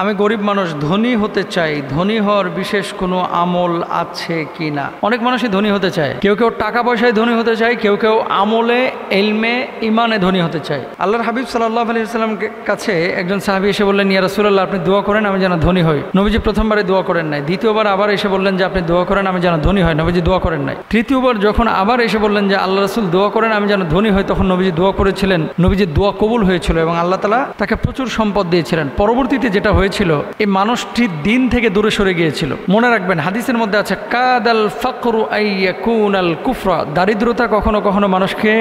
আমি গরিব মানুষ, ধনী হতে চাই, ধনী হওয়ার বিশেষ কোনো আমল আছে কি না? অনেক মানুষই ধনী হতে চায়, কেউ কেউ টাকা পয়সায় ধনী হতে চায়, কেউ কেউ আমলে, ইলমে, ইমানে ধনী হতে চায়। আল্লাহর হাবিব সাল্লাল্লাহু আলাইহি ওয়াসাল্লামের কাছে একজন সাহাবী এসে বললেন, ইয়া রাসূলুল্লাহ, আপনি দোয়া করেন আমি যেন ধনী হই। নবীজি প্রথমবারে দোয়া করেন নাই, দ্বিতীয়বার আবার এসে বললেন যে আপনি দোয়া করেন আমি যেন ধনী হয়, নবীজি দোয়া করেন নাই। তৃতীয়বার যখন আবার এসে বললেন যে আল্লাহ রাসূল দোয়া করেন আমি যেন ধনী হই, তখন নবীজি দোয়া করেছিলেন, নবীজির দোয়া কবুল হয়েছিল এবং আল্লাহ তাআলা তাকে প্রচুর সম্পদ দিয়েছিলেন। পরবর্তীতে যেটা হয়েছিল, এই মানুষটি দিন থেকে দূরে সরে গিয়েছিল। মনে রাখবেন, হাদিসের মধ্যে আছে কাদাল ফাকরু আইয়াকুনাল কুফরা, দারিদ্রতা কখনো কখনো মানুষকে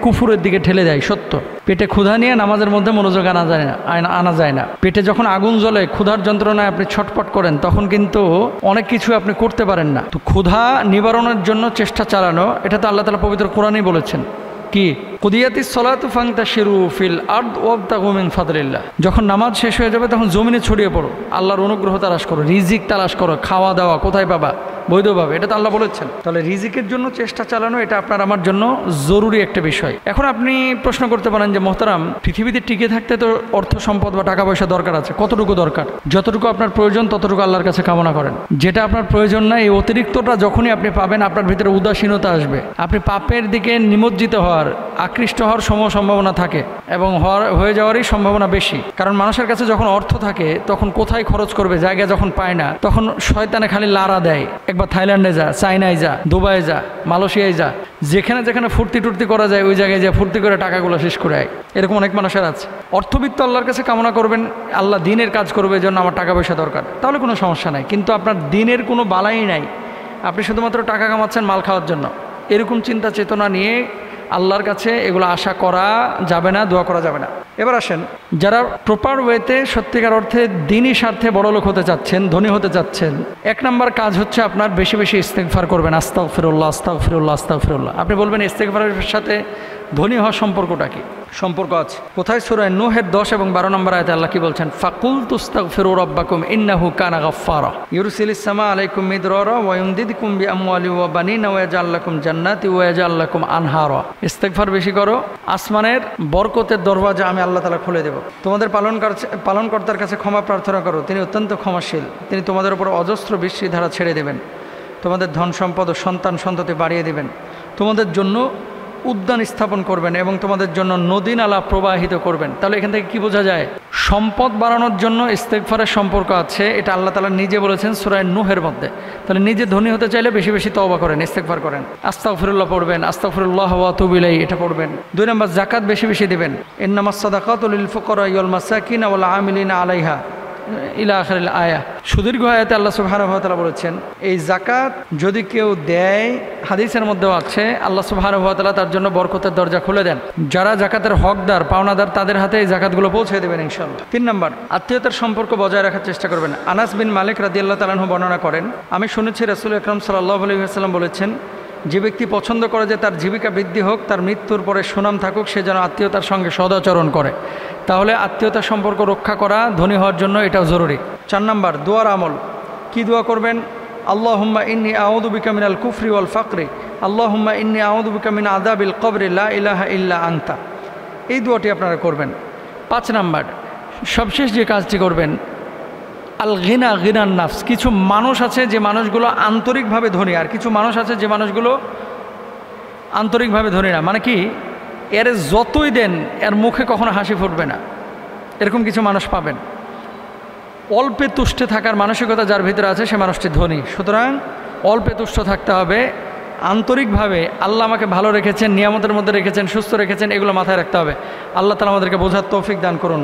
কুফুরের দিকে ঠেলে দেয়। সত্য, পেটে ক্ষুধা নিয়ে নামাজের মধ্যে মনোযোগ আনা যায় না। পেটে যখন আগুন জ্বলে, ক্ষুধার যন্ত্রণায় আপনি ছটপট করেন, তখন কিন্তু অনেক কিছু আপনি করতে পারেন না। তো ক্ষুধা নিবারণের জন্য চেষ্টা চালানো, এটা তো আল্লাহ তাআলা পবিত্র কোরআনেই বলেছেন। কি কুদিয়াতিস সালাতু ফান্তাশিরু ফিল আরদ ওয়াবতাগু মিন ফাদলিল্লাহ, যখন নামাজ শেষ হয়ে যাবে তখন জমিনে ছড়িয়ে পড়ো, আল্লাহর অনুগ্রহ তালাশ করো, রিজিক তালাশ করো, খাওয়া দাওয়া কোথায় পাবা? বৈধভাবে। এটা তো আল্লাহ বলেছেন। তাহলে রিজিকের জন্য চেষ্টা চালানো, এটা আপনার আমার জন্য জরুরি একটা বিষয়। এখন আপনি প্রশ্ন করতে পারেন যে মোহতারাম, পৃথিবীতে টিকে থাকতে তো অর্থ সম্পদ বা টাকা পয়সা দরকার আছে। কতটুকু দরকার? যতটুকু আপনার প্রয়োজন ততটুকু আল্লাহর কাছে কামনা করেন। যেটা আপনার প্রয়োজন না, এই অতিরিক্তটা যখনই আপনি পাবেন, আপনার ভিতরে উদাসীনতা আসবে, আপনি পাপের দিকে নিমজ্জিত হওয়ার, আকৃষ্ট হওয়ার সম্ভাবনা থাকে এবং হয়ে যাওয়ারই সম্ভাবনা বেশি। কারণ মানুষের কাছে যখন অর্থ থাকে, তখন কোথায় খরচ করবে জায়গা যখন পায় না, তখন শয়তানে খালি লারা দেয়। একবার থাইল্যান্ডে যা, চায়নায় যা, দুবাই যা, মালয়েশিয়ায় যা, যেখানে যেখানে ফুর্তি টুর্তি করা যায় ওই জায়গায় যা ফুর্তি করে টাকাগুলো শেষ করে আয়। এরকম অনেক মানুষের আছে। অর্থবিত্ত আল্লাহর কাছে কামনা করবেন, আল্লাহ দিনের কাজ করবে, জন্য আমার টাকা পয়সা দরকার, তাহলে কোনো সমস্যা নাই। কিন্তু আপনার দিনের কোনো বালাই নাই, আপনি শুধুমাত্র টাকা কামাচ্ছেন মাল খাওয়ার জন্য, এরকম চিন্তা চেতনা নিয়ে আল্লাহর কাছে এগুলো আশা করা যাবে না, দোয়া করা যাবে না। এবার আসেন, যারা প্রপার ওয়েতে সত্যিকার অর্থে দিনই স্বার্থে বড়লোক হতে চাচ্ছেন, ধনী হতে চাচ্ছেন, এক নম্বর কাজ হচ্ছে আপনার বেশি বেশি ইস্তেগফার করবেন। আস্তাগফিরুল্লাহ, আস্তাগফিরুল্লাহ, আস্তাগফিরুল্লাহ। আপনি বলবেন ইস্তেগফারের সাথে ধনী হওয়ার সম্পর্কটা কি? সম্পর্ক আছে। কোথায়? সূরা নূহের 10 এবং 12 নম্বর আয়াতে আল্লাহ কি বলছেন? ফাকুলতু আস্তাগফিরু রাব্বাকুম ইন্নাহু কানা গাফফারা ইউরসিলিস সামা আলাইকুম মিদরারা ওয়া ইউমদিদকুম বিআমওয়ালিন ওয়া বানিনা ওয়া ইয়াজআল লাকুম জান্নাতি ওয়া ইয়াজআল লাকুম আনহারা। ইস্তেগফার বেশি করো, আসমানের বরকতের দরওয়াজা আমি আল্লাহ তাআলা খুলে দেব। তোমাদের পালনকর্তার কাছে ক্ষমা প্রার্থনা করো, তিনি অত্যন্ত ক্ষমাশীল, তিনি তোমাদের উপর অজস্র বৃষ্টিধারা ছেড়ে দেবেন, তোমাদের ধন সম্পদ ও সন্তান সন্ততি বাড়িয়ে দেবেন, তোমাদের জন্য উদ্যান স্থাপন করবেন এবং তোমাদের জন্য নদী নালা প্রবাহিত করবেন। তাহলে এখান থেকে কি বোঝা যায়? সম্পদ বাড়ানোর জন্য ইস্তেগফারের সম্পর্ক আছে, এটা আল্লাহ তাআলা নিজে বলেছেন সূরা নূহের মধ্যে। তাহলে নিজে ধনী হতে চাইলে বেশি বেশি তওবা করেন, ইস্তেগফার করেন, আস্তাগফিরুল্লাহ পড়বেন, আস্তাগফিরুল্লাহ ওয়া আতুবু ইলাইহি এটা পড়বেন। 2 নম্বর, যাকাত বেশি বেশি দিবেন। ইন্নামাস সাদাকাতু লিল ফুকারা ওয়াল মাসাকিন ওয়াল আমিলিনা আলাইহা ইলা আখিরিল আয়া। সুদীর্ঘ আয়াতে আল্লাহ সুবহানাহু ওয়া তাআলা বলেছেন, এই যাকাত যদি কেউ দেয়, হাদিসের মধ্যেও আছে, আল্লাহ সুবহানাহু ওয়া তাআলা তার জন্য বরকতের দরজা খুলে দেন। যারা যাকাতের হকদার, পাওনাদার, তাদের হাতে এই যাকাতগুলো পৌঁছে দেবেন ইনশাআল্লাহ। 3 নম্বর, আত্মীয়তার সম্পর্ক বজায় রাখার চেষ্টা করবেন। আনাস বিন মালিক রাদিয়াল্লাহু তাআলা আনহু বর্ণনা করেন, আমি শুনেছি রাসূল আকরাম সাল্লাল্লাহু আলাইহি ওয়াসাল্লাম বলেছেন, যে ব্যক্তি পছন্দ করে যে তার জীবিকা বৃদ্ধি হোক, তার মৃত্যুর পরে সুনাম থাকুক, সে যেন আত্মীয়তার সঙ্গে সদাচরণ করে। তাহলে আত্মীয়তার সম্পর্ক রক্ষা করা ধনী হওয়ার জন্য এটাও জরুরি। 4 নম্বর, দোয়ার আমল। কি দোয়া করবেন? আল্লাহুম্মা ইন্নী আউযু বিকা মিনাল কুফরি ওয়াল ফাকরি, আল্লাহুম্মা ইন্নী আউযু বিকা মিন আযাবিল কবরি লা ইলাহা ইল্লা আনতা। এই দোয়াটি আপনারা করবেন। 5 নম্বর, সবশেষ যে কাজটি করবেন, আল গিনা গিনান নাফস। কিছু মানুষ আছে যে মানুষগুলো আন্তরিকভাবে ধনী, আর কিছু মানুষ আছে যে মানুষগুলো আন্তরিকভাবে ধনী না। মানে কি, এর যতই দেন এর মুখে কখনো হাসি ফুটবে না, এরকম কিছু মানুষ পাবেন। অল্পে তুষ্টে থাকার মানসিকতা যার ভিতরে আছে সে মানুষটি ধনী। সুতরাং অল্পে তুষ্ট থাকতে হবে, আন্তরিকভাবে আল্লাহ আমাকে ভালো রেখেছেন, নিয়ামতের মধ্যে রেখেছেন, সুস্থ রেখেছেন, এগুলো মাথায় রাখতে হবে। আল্লাহ তাআলা আমাদেরকে বোঝার তৌফিক দান করুন।